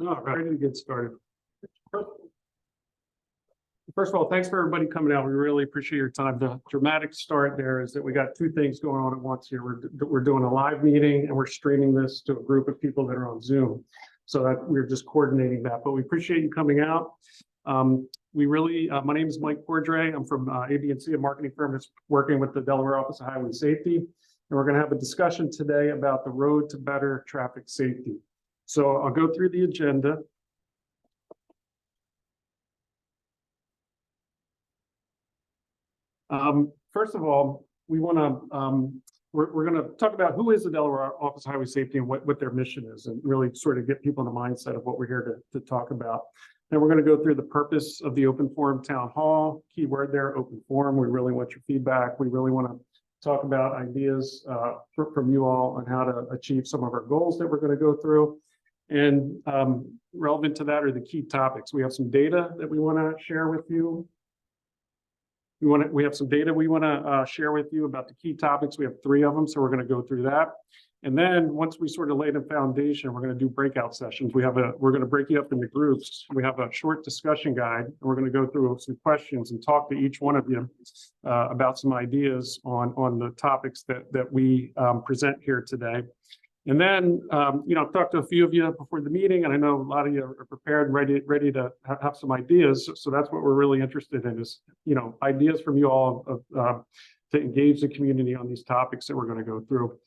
All right, ready to get started. First of all, thanks for everybody coming out. We really appreciate your time. The dramatic start there is that we got two things going on at once here. We're doing a live meeting and we're streaming this to a group of people that are on Zoom. So that we're just coordinating that, but we appreciate you coming out. My name is Mike Cordray. I'm from AB&C, a marketing firm that's working with the Delaware Office of Highway Safety. And we're going to have a discussion today about the road to better traffic safety. So I'll go through the agenda. First of all, we want to we're going to talk about who is the Delaware Office of Highway Safety and what their mission is, and really sort of get people in the mindset of what we're here to talk about. Then we're going to go through the purpose of the Open Forum Town Hall. Key word there, Open Forum. We really want your feedback. We really want to talk about ideas from you all on how to achieve some of our goals that we're going to go through. And relevant to that are the key topics. We have some data that we want to share with you. We have some data we want to share with you about the key topics. We have 3 of them, so we're going to go through that. And then once we sort of lay the foundation, we're going to do breakout sessions. We're going to break you up into groups. We have a short discussion guide, and we're going to go through some questions and talk to each one of you about some ideas on the topics that we present here today. And then, I've talked to a few of you before the meeting, and I know a lot of you are prepared and ready to have some ideas. So that's what we're really interested in is, ideas from you all to engage the community on these topics that we're going to go through.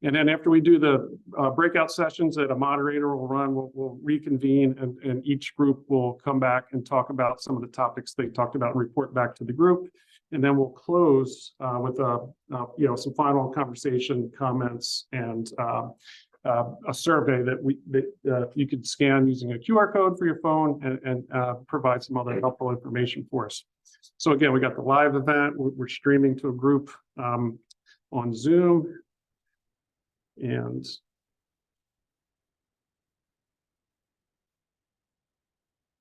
And then after we do the breakout sessions that a moderator will run, we'll reconvene and each group will come back and talk about some of the topics they talked about and report back to the group. And then we'll close with some final conversation comments and a survey that you could scan using a QR code for your phone and provide some other helpful information for us. So again, we got the live event. We're streaming to a group on Zoom. And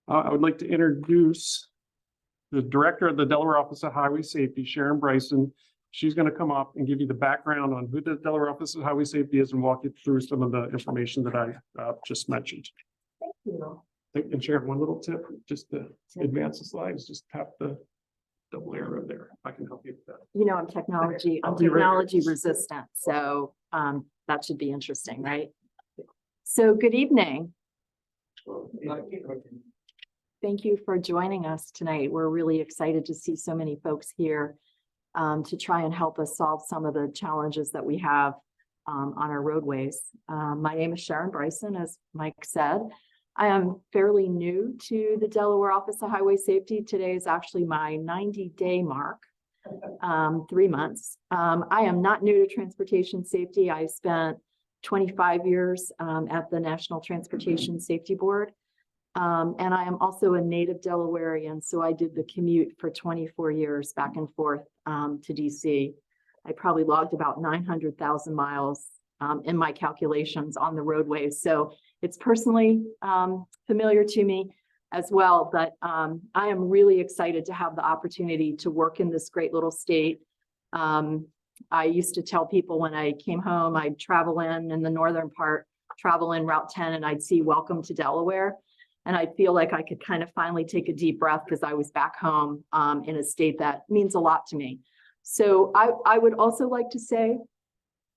I would like to introduce the director of the Delaware Office of Highway Safety, Sharon Bryson. She's going to come up and give you the background on who the Delaware Office of Highway Safety is and walk you through some of the information that I just mentioned. Thank you. And Sharon, one little tip, just to advance the slides, just tap the double arrow there. I can help you with that. I'm technology resistant, so that should be interesting, right? So good evening. Thank you for joining us tonight. We're really excited to see so many folks here to try and help us solve some of the challenges that we have on our roadways. My name is Sharon Bryson, as Mike said. I am fairly new to the Delaware Office of Highway Safety. Today is actually my 90-day mark, 3 months. I am not new to transportation safety. I spent 25 years at the National Transportation Safety Board. And I am also a native Delawarean, so I did the commute for 24 years back and forth to DC. I probably logged about 900,000 miles in my calculations on the roadways. So it's personally familiar to me as well, but I am really excited to have the opportunity to work in this great little state. I used to tell people when I came home, I'd travel in the northern part, travel in Route 10, and I'd see Welcome to Delaware. And I feel like I could kind of finally take a deep breath because I was back home in a state that means a lot to me. So I would also like to say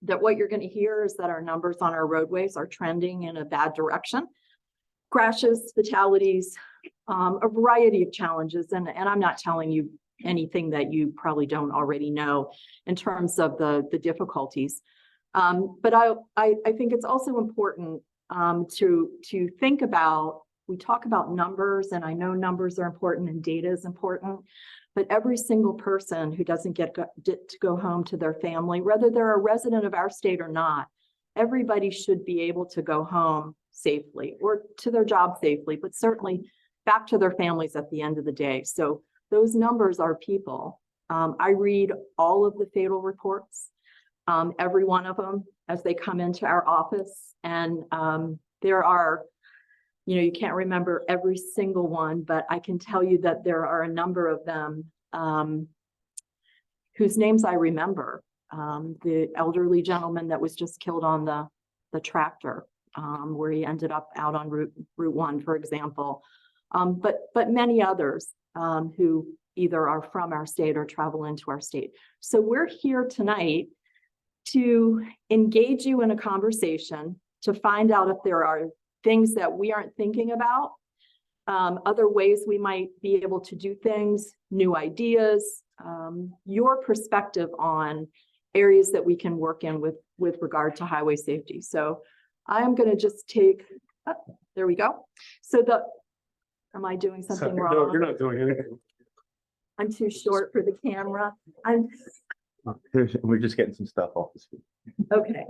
that what you're going to hear is that our numbers on our roadways are trending in a bad direction. Crashes, fatalities, a variety of challenges. And I'm not telling you anything that you probably don't already know in terms of the difficulties. But I think it's also important to think about, we talk about numbers, and I know numbers are important and data is important, but every single person who doesn't get to go home to their family, whether they're a resident of our state or not, everybody should be able to go home safely or to their job safely, but certainly back to their families at the end of the day. So those numbers are people. I read all of the fatal reports, every one of them as they come into our office. And there are, you can't remember every single one, but I can tell you that there are a number of them whose names I remember. The elderly gentleman that was just killed on the tractor, where he ended up out on Route 1, for example. But many others who either are from our state or travel into our state. So we're here tonight to engage you in a conversation, to find out if there are things that we aren't thinking about, other ways we might be able to do things, new ideas, your perspective on areas that we can work in with regard to highway safety. So I'm going to just take, there we go. So am I doing something wrong? No, you're not doing anything. I'm too short for the camera. We're just getting some stuff off the screen. Okay.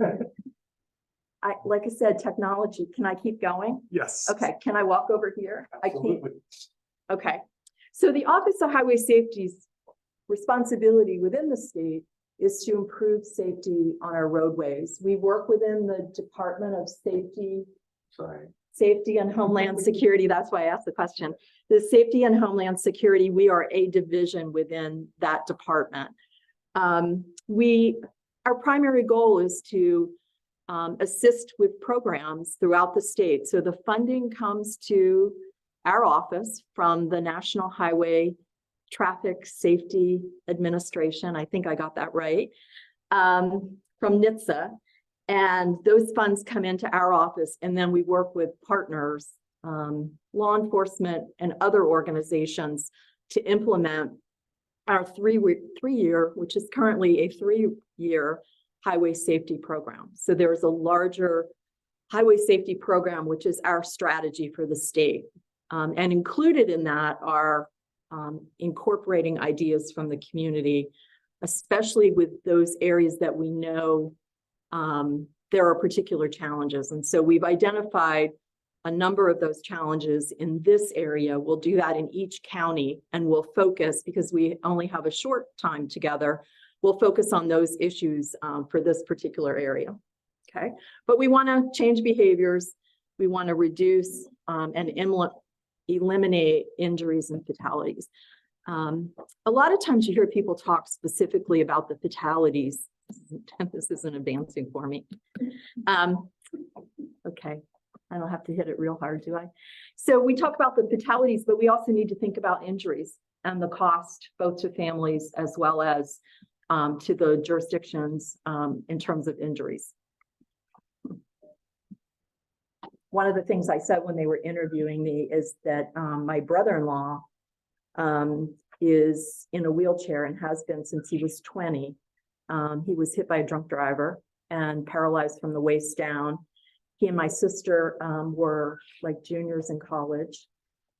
Like I said, technology, can I keep going? Yes. Okay, can I walk over here? Absolutely. Okay. So the Office of Highway Safety's responsibility within the state is to improve safety on our roadways. We work within the Department of Safety and Homeland Security. That's why I asked the question. The Safety and Homeland Security, we are a division within that department. Our primary goal is to assist with programs throughout the state. So the funding comes to our office from the National Highway Traffic Safety Administration. I think I got that right, from NHTSA. And those funds come into our office, and then we work with partners, law enforcement and other organizations to implement our three-year, which is currently a 3-year highway safety program. So there's a larger highway safety program, which is our strategy for the state. And included in that are incorporating ideas from the community, especially with those areas that we know there are particular challenges. And so we've identified a number of those challenges in this area. We'll do that in each county, and we'll focus, because we only have a short time together, we'll focus on those issues for this particular area. Okay, but we want to change behaviors. We want to reduce and eliminate injuries and fatalities. A lot of times you hear people talk specifically about the fatalities. This isn't advancing for me. Okay, I don't have to hit it real hard, do I? So we talk about the fatalities, but we also need to think about injuries and the cost, both to families as well as to the jurisdictions in terms of injuries. One of the things I said when they were interviewing me is that my brother-in-law is in a wheelchair and has been since he was 20. He was hit by a drunk driver and paralyzed from the waist down. He and my sister were like juniors in college,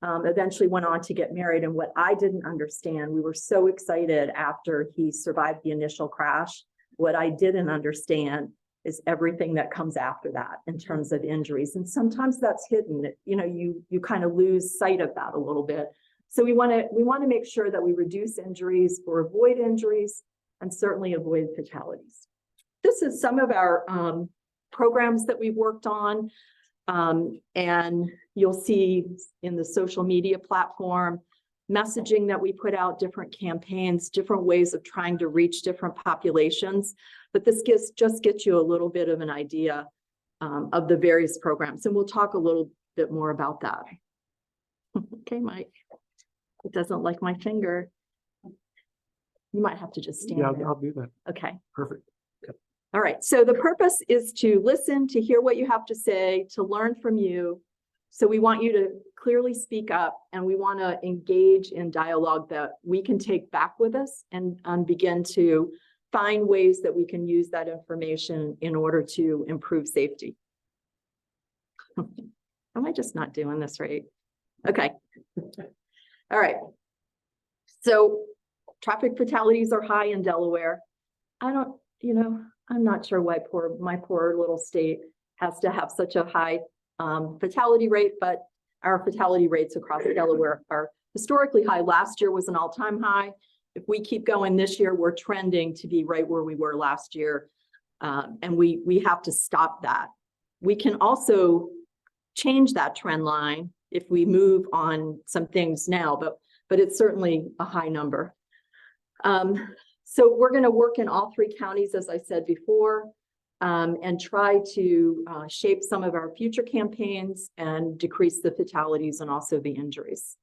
eventually went on to get married. And what I didn't understand, we were so excited after he survived the initial crash. What I didn't understand is everything that comes after that in terms of injuries. And sometimes that's hidden. You kind of lose sight of that a little bit. So we want to make sure that we reduce injuries or avoid injuries, and certainly avoid fatalities. This is some of our programs that we've worked on. And you'll see in the social media platform, messaging that we put out, different campaigns, different ways of trying to reach different populations. But this just gets you a little bit of an idea of the various programs. And we'll talk a little bit more about that. Okay, Mike. It doesn't like my finger. You might have to just stand there. I'll do that. Okay. Perfect. All right. So the purpose is to listen, to hear what you have to say, to learn from you. So we want you to clearly speak up, and we want to engage in dialogue that we can take back with us and begin to find ways that we can use that information in order to improve safety. Am I just not doing this right? Okay. All right. So traffic fatalities are high in Delaware. I'm not sure why my poor little state has to have such a high fatality rate, but our fatality rates across Delaware are historically high. Last year was an all-time high. If we keep going this year, we're trending to be right where we were last year. And we have to stop that. We can also change that trend line if we move on some things now, but it's certainly a high number. So we're going to work in all 3 counties, as I said before. and try to shape some of our future campaigns and decrease the fatalities and also the injuries.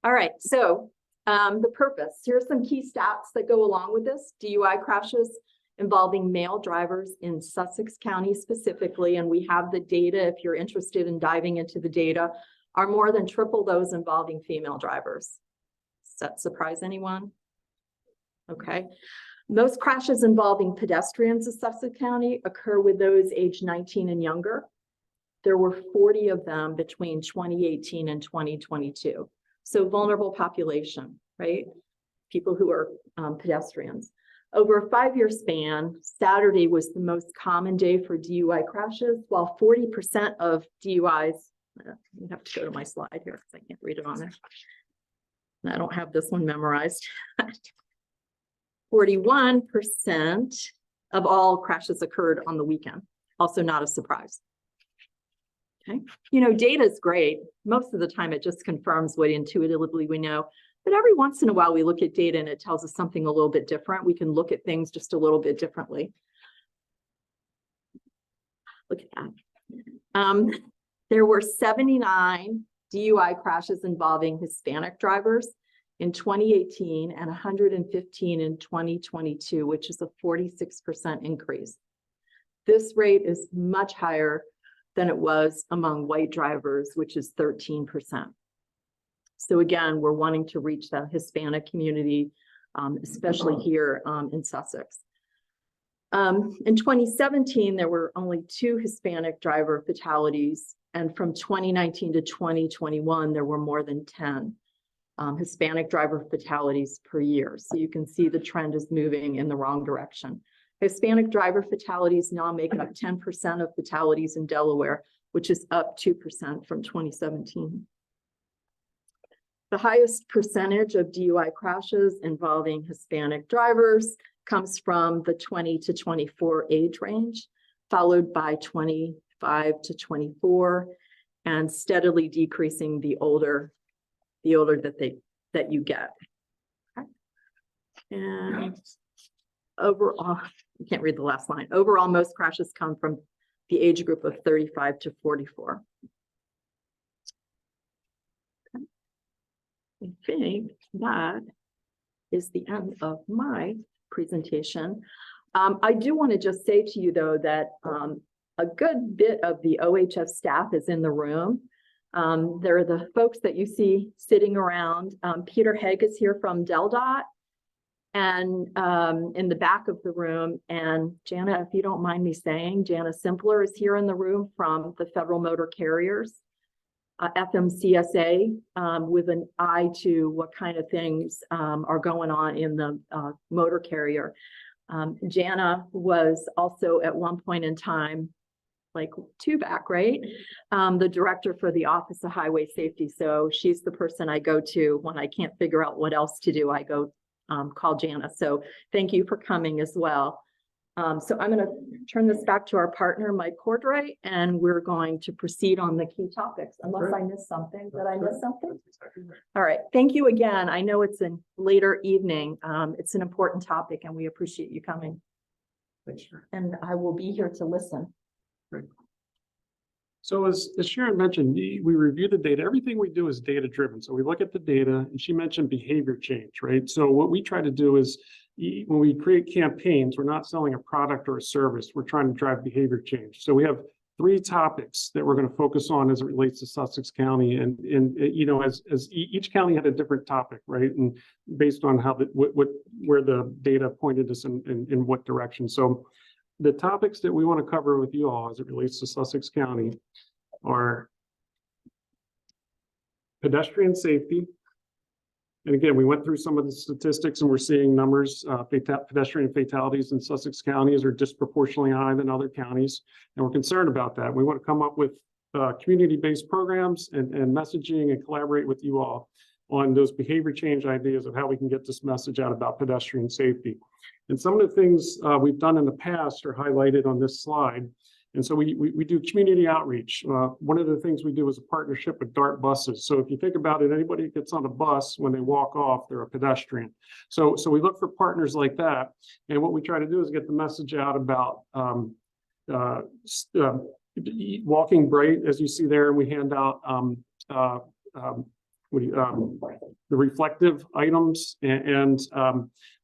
All right, so the purpose. Here are some key stats that go along with this. DUI crashes involving male drivers in Sussex County specifically, and we have the data if you're interested in diving into the data, are more than triple those involving female drivers. Does that surprise anyone? Okay. Most crashes involving pedestrians in Sussex County occur with those aged 19 and younger. There were 40 of them between 2018 and 2022. So vulnerable population, right? People who are pedestrians. Over a 5-year span, Saturday was the most common day for DUI crashes, while 40% of DUIs, you have to go to my slide here because I can't read it on there. And I don't have this one memorized. 41% of all crashes occurred on the weekend. Also not a surprise. Okay, you know, data is great. Most of the time it just confirms what intuitively we know. But every once in a while we look at data and it tells us something a little bit different. We can look at things just a little bit differently. Look at that. There were 79 DUI crashes involving Hispanic drivers in 2018 and 115 in 2022, which is a 46% increase. This rate is much higher than it was among white drivers, which is 13%. So again, we're wanting to reach the Hispanic community, especially here in Sussex. In 2017, there were only 2 Hispanic driver fatalities, and from 2019 to 2021, there were more than 10 Hispanic driver fatalities per year. So you can see the trend is moving in the wrong direction. Hispanic driver fatalities now make up 10% of fatalities in Delaware, which is up 2% from 2017. The highest percentage of DUI crashes involving Hispanic drivers comes from the 20 to 24 age range, followed by 25 to 24, and steadily decreasing the older that you get. Okay. And overall, you can't read the last line. Overall, most crashes come from the age group of 35 to 44. Okay. I think that is the end of my presentation. I do want to just say to you, though, that a good bit of the OHF staff is in the room. There are the folks that you see sitting around. Peter Haig is here from DelDOT, and in the back of the room. And Jana, if you don't mind me saying, Jana Simpler is here in the room from the Federal Motor Carriers, FMCSA, with an eye to what kind of things are going on in the motor carrier. Jana was also at one point in time, like 2 back, right? The director for the Office of Highway Safety. So she's the person I go to when I can't figure out what else to do. I go call Jana. So thank you for coming as well. So I'm going to turn this back to our partner, Mike Cordray, and we're going to proceed on the key topics. Unless I missed something. Did I miss something? All right. Thank you again. I know it's a later evening. It's an important topic and we appreciate you coming. Thanks. And I will be here to listen. Great. So as Sharon mentioned, we review the data. Everything we do is data driven. So we look at the data, and she mentioned behavior change, right? So what we try to do is when we create campaigns, we're not selling a product or a service. We're trying to drive behavior change. So we have 3 topics that we're going to focus on as it relates to Sussex County, and you know, as each county had a different topic, right? And based on how where the data pointed us in what direction. So the topics that we want to cover with you all as it relates to Sussex County are pedestrian safety. And again, we went through some of the statistics and we're seeing numbers, pedestrian fatalities in Sussex counties are disproportionately high than other counties. And we're concerned about that. We want to come up with community-based programs and messaging and collaborate with you all on those behavior change ideas of how we can get this message out about pedestrian safety. And some of the things we've done in the past are highlighted on this slide. And so we do community outreach. One of the things we do is a partnership with DART buses. So if you think about it, anybody that gets on a bus, when they walk off, they're a pedestrian. So we look for partners like that. And what we try to do is get the message out about walking bright, as you see there, and we hand out the reflective items, and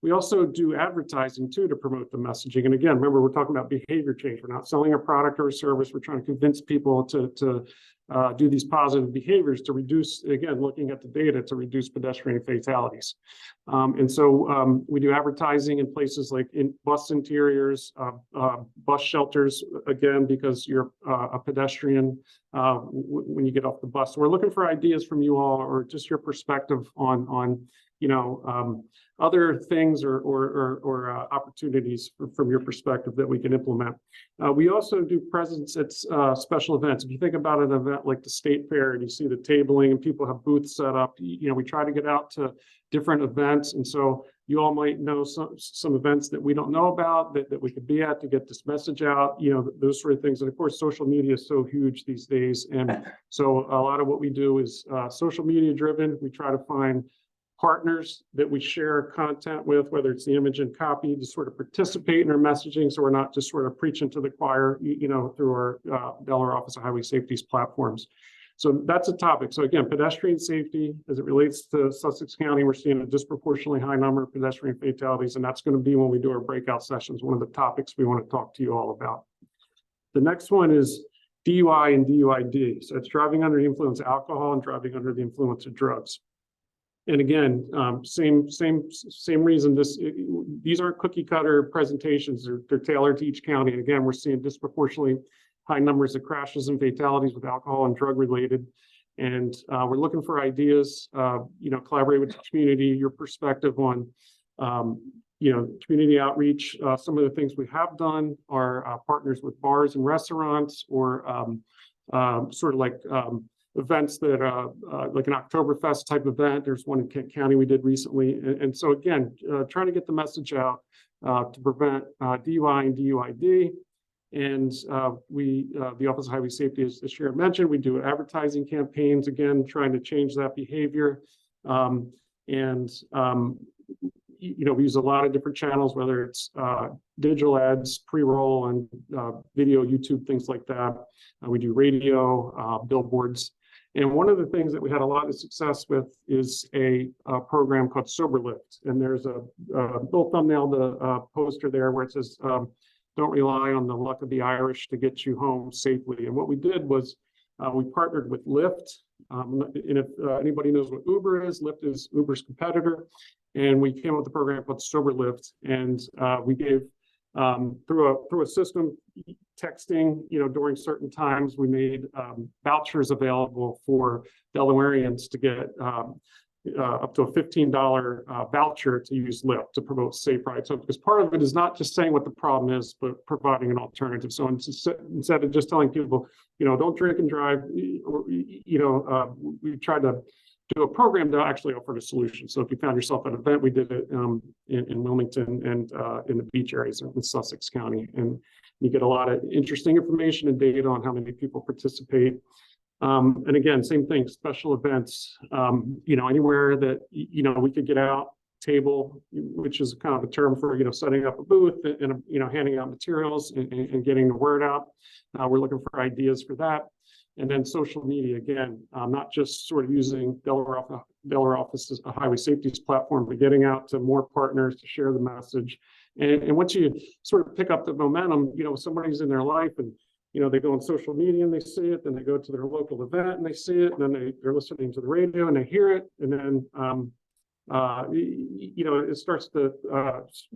we also do advertising too to promote the messaging. And again, remember, we're talking about behavior change. We're not selling a product or a service. We're trying to convince people to do these positive behaviors to reduce, again, looking at the data, to reduce pedestrian fatalities. And so we do advertising in places like in bus interiors, bus shelters, again, because you're a pedestrian when you get off the bus. So we're looking for ideas from you all, or just your perspective on other things or opportunities from your perspective that we can implement. We also do presence at special events. If you think about an event like the State Fair, and you see the tabling and people have booths set up, we try to get out to different events. And so you all might know some events that we don't know about that we could be at to get this message out, those sort of things. And of course, social media is so huge these days. And so a lot of what we do is social media driven. We try to find partners that we share content with, whether it's the image and copy, to sort of participate in our messaging, so we're not just sort of preaching to the choir, through our Delaware Office of Highway Safety's platforms. So that's a topic. So again, pedestrian safety, as it relates to Sussex County, we're seeing a disproportionately high number of pedestrian fatalities, and that's going to be when we do our breakout sessions, one of the topics we want to talk to you all about. The next one is DUI and DUID. So it's driving under the influence of alcohol and driving under the influence of drugs. And again, same reason. These aren't cookie cutter presentations. They're tailored to each county. And again, we're seeing disproportionately high numbers of crashes and fatalities with alcohol and drug related. And we're looking for ideas, collaborate with the community, your perspective on, community outreach. Some of the things we have done are partners with bars and restaurants, or sort of like events that like an Oktoberfest type event. There's one in Kent County we did recently. And so again, trying to get the message out to prevent DUI and DUID. And the Office of Highway Safety, as Sharon mentioned, we do advertising campaigns, again, trying to change that behavior. We use a lot of different channels, whether it's digital ads, pre-roll, and video, YouTube, things like that. We do radio, billboards. And one of the things that we had a lot of success with is a program called Sober Lift. And there's a little thumbnail, the poster there, where it says, don't rely on the luck of the Irish to get you home safely. And what we did was we partnered with Lyft. And if anybody knows what Uber is, Lyft is Uber's competitor. And we came up with a program called Sober Lift. And we gave, through a system, texting, during certain times, we made vouchers available for Delawareans to get up to a $15 voucher to use Lyft to promote safe rides. So, because part of it is not just saying what the problem is, but providing an alternative. So instead of just telling people, don't drink and drive, we tried to do a program that actually offered a solution. So if you found yourself at an event, we did it in Wilmington and in the beach areas in Sussex County. And you get a lot of interesting information and data on how many people participate. And again, same thing, special events, anywhere that, we could get out, table, which is kind of a term for, setting up a booth and, handing out materials and getting the word out. We're looking for ideas for that. And then social media, again, not just sort of using Delaware Office of Highway Safety's platform, but getting out to more partners to share the message. And once you sort of pick up the momentum, somebody's in their life and, they go on social media and they see it, then they go to their local event and they see it, and then they're listening to the radio and they hear it. And then, it starts to,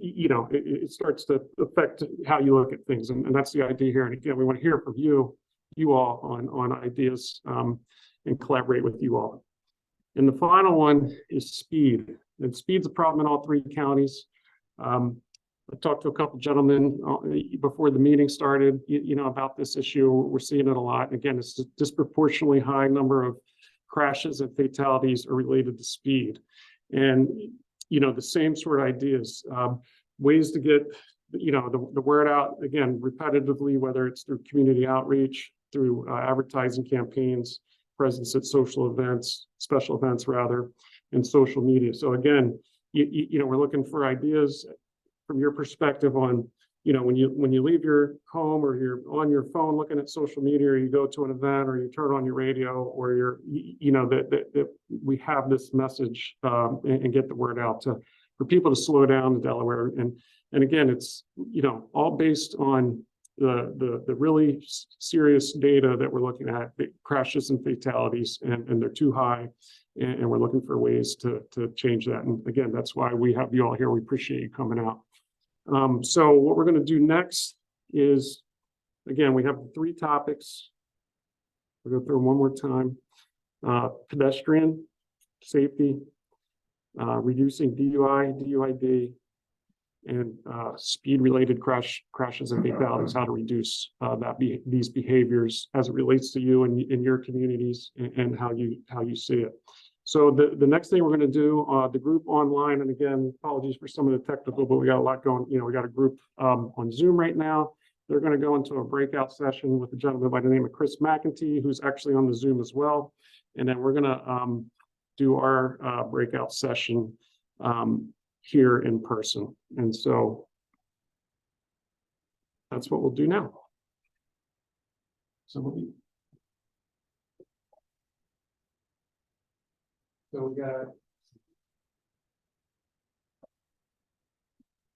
it starts to affect how you look at things. And that's the idea here. And again, we want to hear from you all on ideas and collaborate with you all. And the final one is speed. And speed's a problem in all three counties. I talked to a couple gentlemen before the meeting started, about this issue. We're seeing it a lot. Again, it's a disproportionately high number of crashes and fatalities are related to speed. And, the same sort of ideas, ways to get the word out again repetitively, whether it's through community outreach, through advertising campaigns, presence at social events, special events rather, and social media. So again, we're looking for ideas from your perspective on, when you leave your home or you're on your phone looking at social media, or you go to an event or you turn on your radio, or that we have this message and get the word out for people to slow down in Delaware. And again, it's, all based on the really serious data that we're looking at, crashes and fatalities, and they're too high. And we're looking for ways to change that. And again, that's why we have you all here. We appreciate you coming out. So what we're going to do next is, again, we have 3 topics. We'll go through them one more time. Pedestrian safety, reducing DUI, DUID, and speed-related crashes and fatalities, how to reduce these behaviors as it relates to you and in your communities, and how you see it. So the next thing we're going to do, the group online, and again, apologies for some of the technical, but we got a lot going. We got a group on Zoom right now. They're going to go into a breakout session with a gentleman by the name of Chris McEntee, who's actually on the Zoom as well. And then we're going to do our breakout session here in person. And so that's what we'll do now. So we got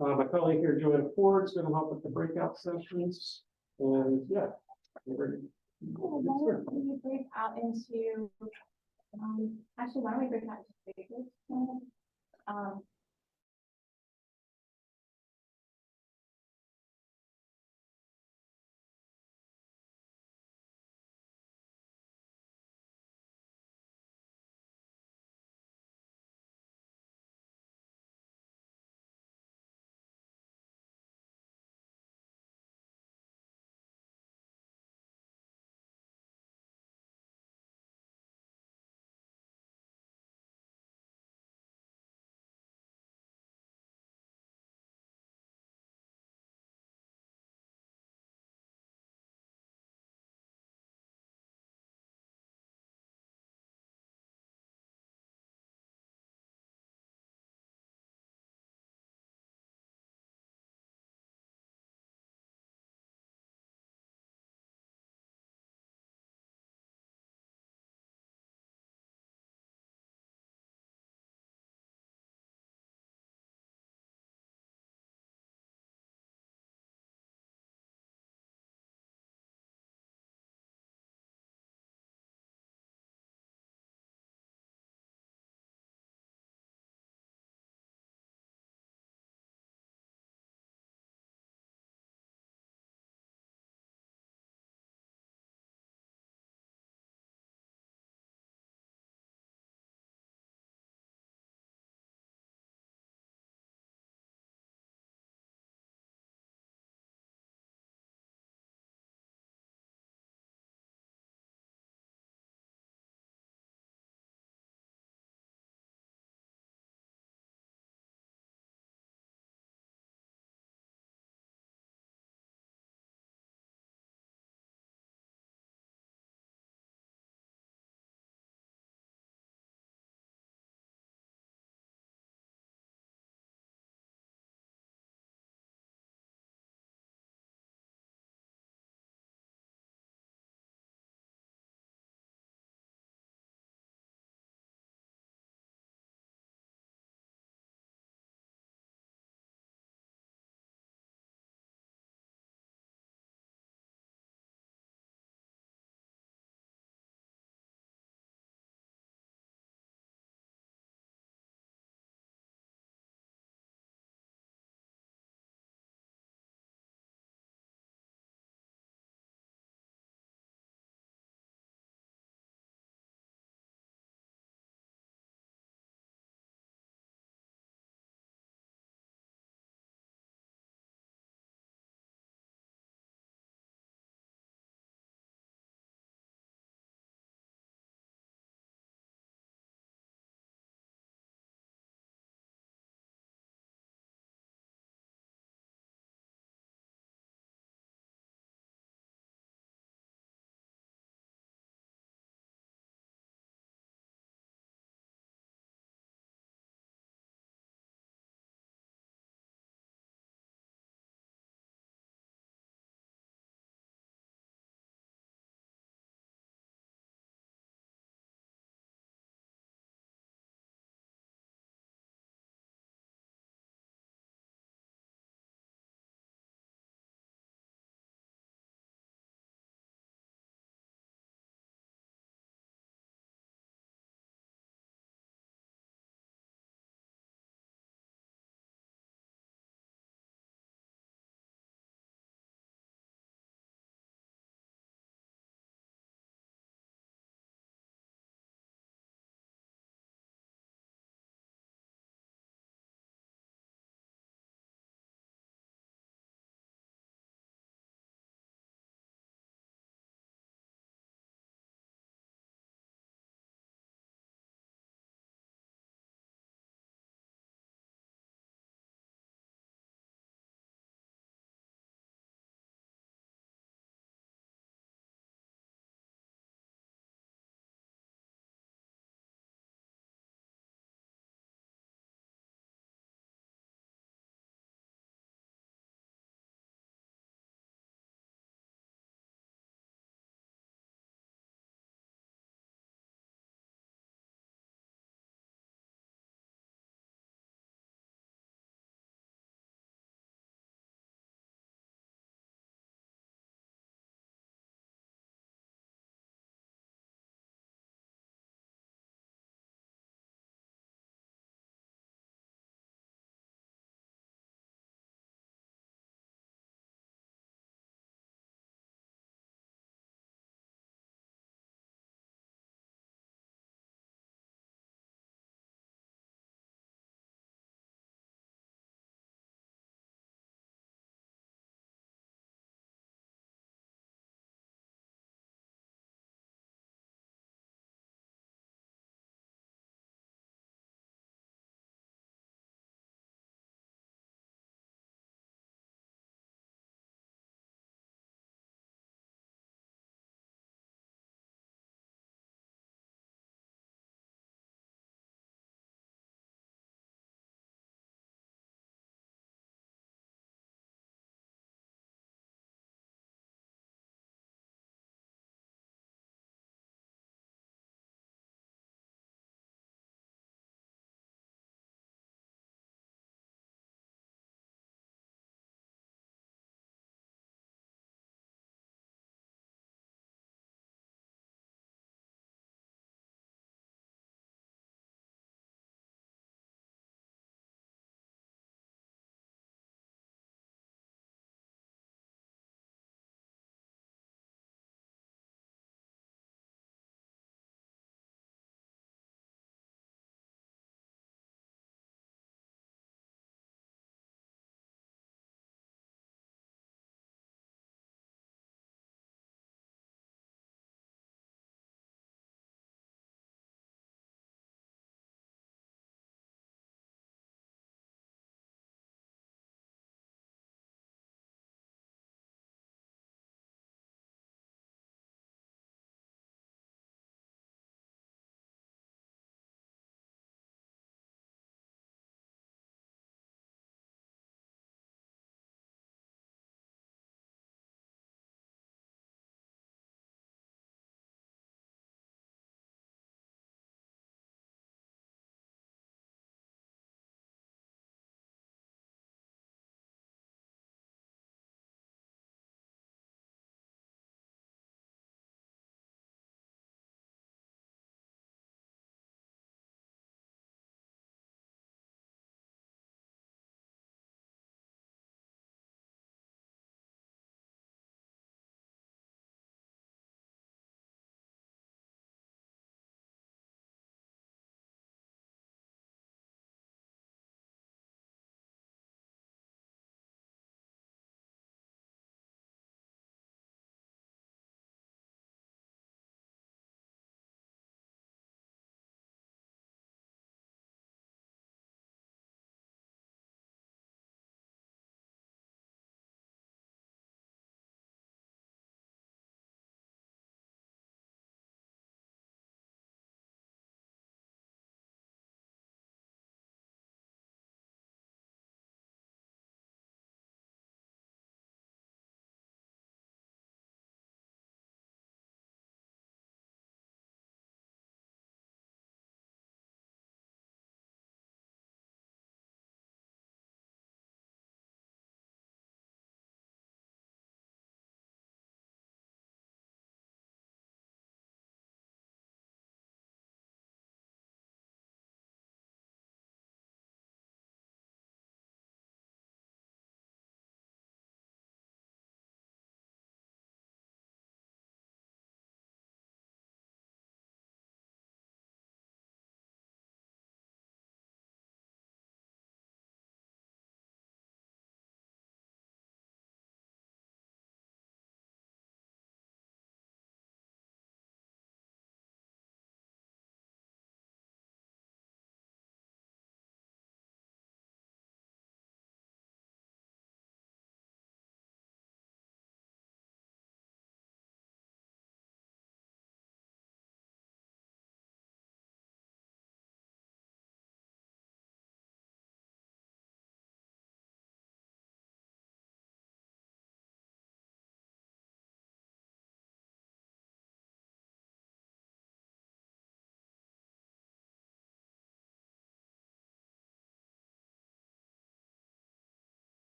my colleague here, Joanna Ford's going to help with the breakout sessions. And yeah, we're ready. Cool. Why don't we break out into, actually, why don't we break out into phases?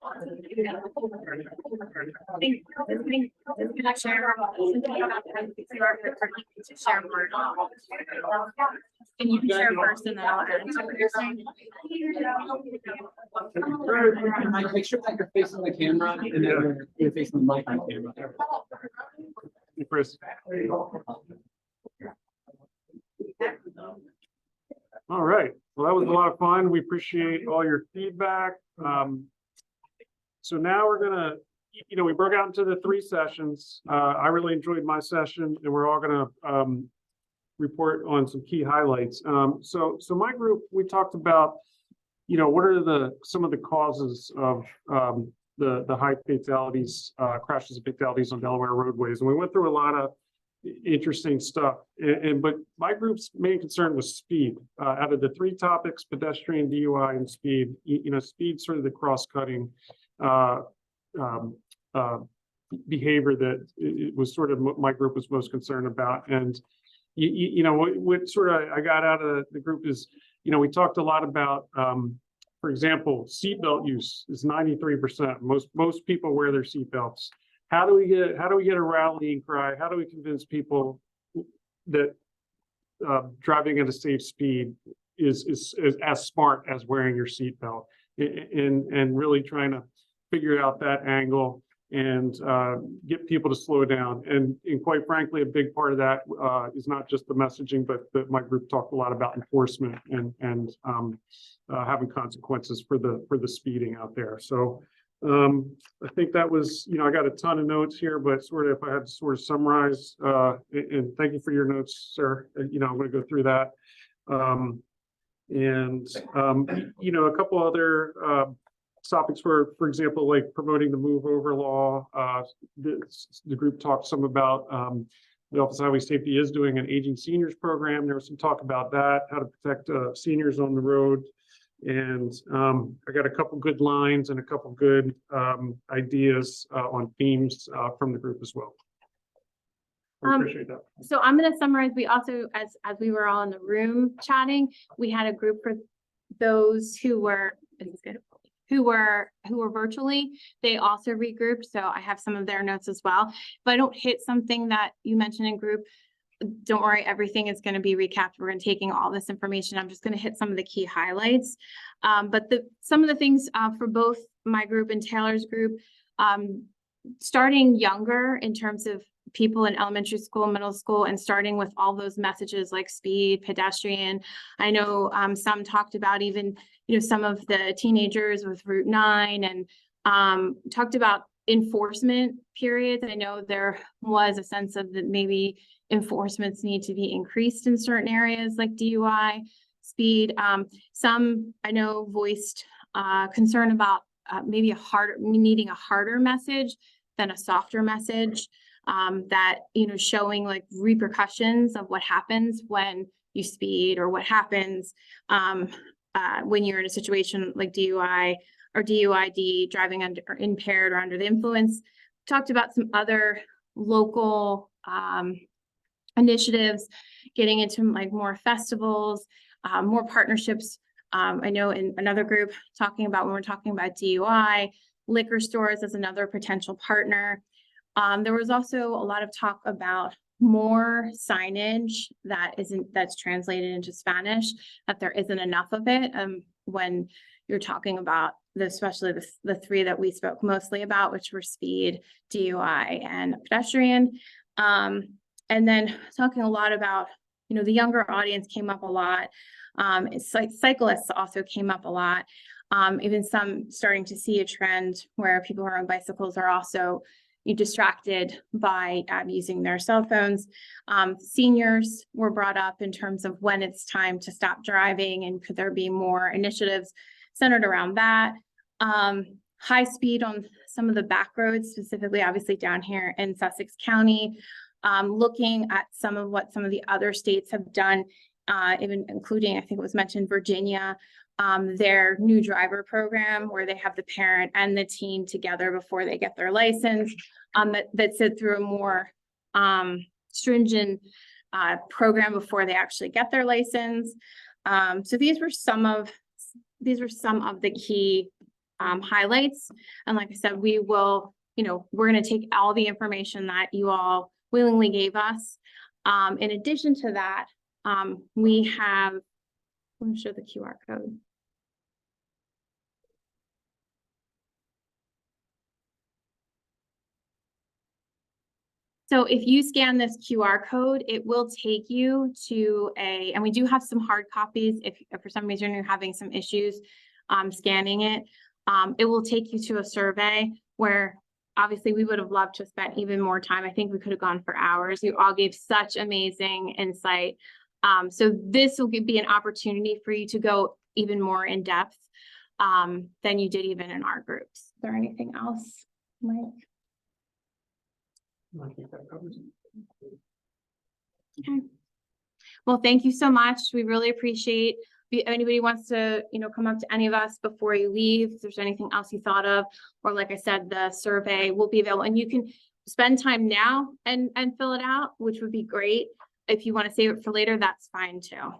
And you can share first and then I'll add to what you're saying. Make sure that you're facing the camera and then you're facing the mic on camera. Hey, Chris. All right, well, that was a lot of fun. We appreciate all your feedback. So now we're gonna, we broke out into the 3 sessions. I really enjoyed my session, and we're all gonna report on some key highlights. So my group, we talked about, what are some of the causes of the high fatalities, crashes and fatalities on Delaware roadways, and we went through a lot of interesting stuff. But my group's main concern was speed. Out of the 3 topics, pedestrian, DUI, and speed, speed sort of the cross-cutting behavior that it was sort of my group was most concerned about. And what sort of I got out of the group is, we talked a lot about, for example, seatbelt use is 93%. Most people wear their seatbelts. How do we get a rallying cry? How do we convince people that driving at a safe speed is as smart as wearing your seatbelt, and really trying to figure out that angle and get people to slow down. And quite frankly, a big part of that is not just the messaging, but my group talked a lot about enforcement and having consequences for the speeding out there. So I think that was, I got a ton of notes here, but sort of if I had to sort of summarize, and thank you for your notes, sir. I'm going to go through that. A couple other topics were, for example, like promoting the move over law. The group talked some about the Office of Highway Safety is doing an aging seniors program. There was some talk about that, how to protect seniors on the road. And I got a couple good lines and a couple good ideas on themes from the group as well. I appreciate that. So I'm going to summarize. We also, as we were all in the room chatting, we had a group for those who were virtually. They also regrouped. So I have some of their notes as well. If I don't hit something that you mentioned in group, don't worry, everything is going to be recapped. We're going to taking all this information. I'm just going to hit some of the key highlights. But some of the things for both my group and Taylor's group, starting younger in terms of people in elementary school, middle school, and starting with all those messages like speed, pedestrian. I know some talked about even, some of the teenagers with Route 9 and talked about enforcement periods. I know there was a sense of that maybe enforcements need to be increased in certain areas like DUI, speed. Some I know voiced concern about maybe needing a harder message than a softer message, that, showing like repercussions of what happens when you speed, or what happens when you're in a situation like DUI or DUID, driving under or impaired or under the influence. Talked about some other local initiatives, getting into like more festivals, more partnerships. I know in another group talking about, when we're talking about DUI, liquor stores as another potential partner. There was also a lot of talk about more signage that's translated into Spanish, that there isn't enough of it when you're talking about especially the 3 that we spoke mostly about, which were speed, DUI, and pedestrian. And then talking a lot about, the younger audience came up a lot. It's like cyclists also came up a lot. Even some starting to see a trend where people who are on bicycles are also distracted by using their cell phones. Seniors were brought up in terms of when it's time to stop driving, and could there be more initiatives centered around that. High speed on some of the back roads, specifically obviously down here in Sussex County, looking at some of what some of the other states have done, even including, I think it was mentioned, Virginia, their new driver program, where they have the parent and the teen together before they get their license, that sit through a more stringent program before they actually get their license. So these were some of the key highlights. And like I said, we will, we're going to take all the information that you all willingly gave us. In addition to that, we have, let me show the QR code. So if you scan this QR code, it will take you to and we do have some hard copies. If for some reason you're having some issues scanning it, it will take you to a survey where obviously we would have loved to spend even more time. I think we could have gone for hours. You all gave such amazing insight. So this will be an opportunity for you to go even more in depth than you did even in our groups. Is there anything else, Mike? I think that covers it. Okay. Well, thank you so much. We really appreciate if anybody wants to, come up to any of us before you leave, if there's anything else you thought of, or like I said, the survey will be available and you can spend time now and fill it out, which would be great. If you want to save it for later, that's fine too.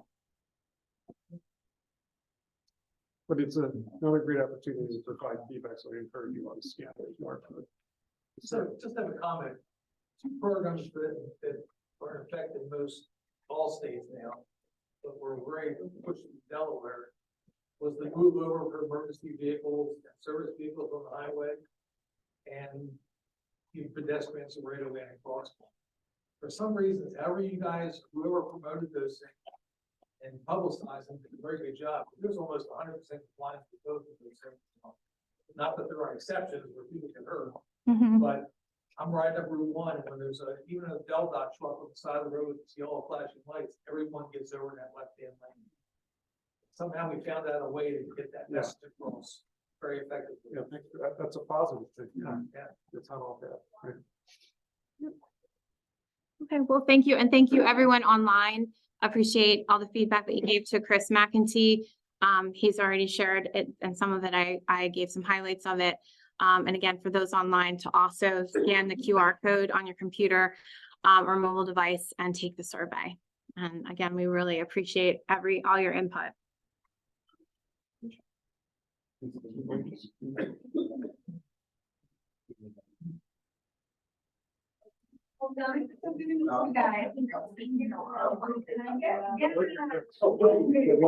But it's another great opportunity to provide feedback, so I encourage you on scan the QR code. So just have a comment. Two programs that are in effect in all states now, but were very pushed in Delaware, was the move over for emergency vehicles and service vehicles on the highway and give pedestrians a right of way and crosswalk. For some reasons, however you guys, whoever promoted those things and publicized them, did a very good job. There's almost 100% compliance with both of those things. Not that there are exceptions where people get hurt, but I'm riding up Route 1, and when there's even a Del-Dot truck on the side of the road with its yellow flashing lights, everyone gets over in that left-hand lane. Somehow we found out a way to get that message across very effectively. Yeah, thank you. That's a positive thing. Yeah. It's not all bad. Right. Okay, well, thank you. And thank you everyone online. Appreciate all the feedback that you gave to Chris McEntee. He's already shared it, and some of it I gave some highlights of it. And again, for those online to also scan the QR code on your computer or mobile device and take the survey. And again, we really appreciate all your input. Guys.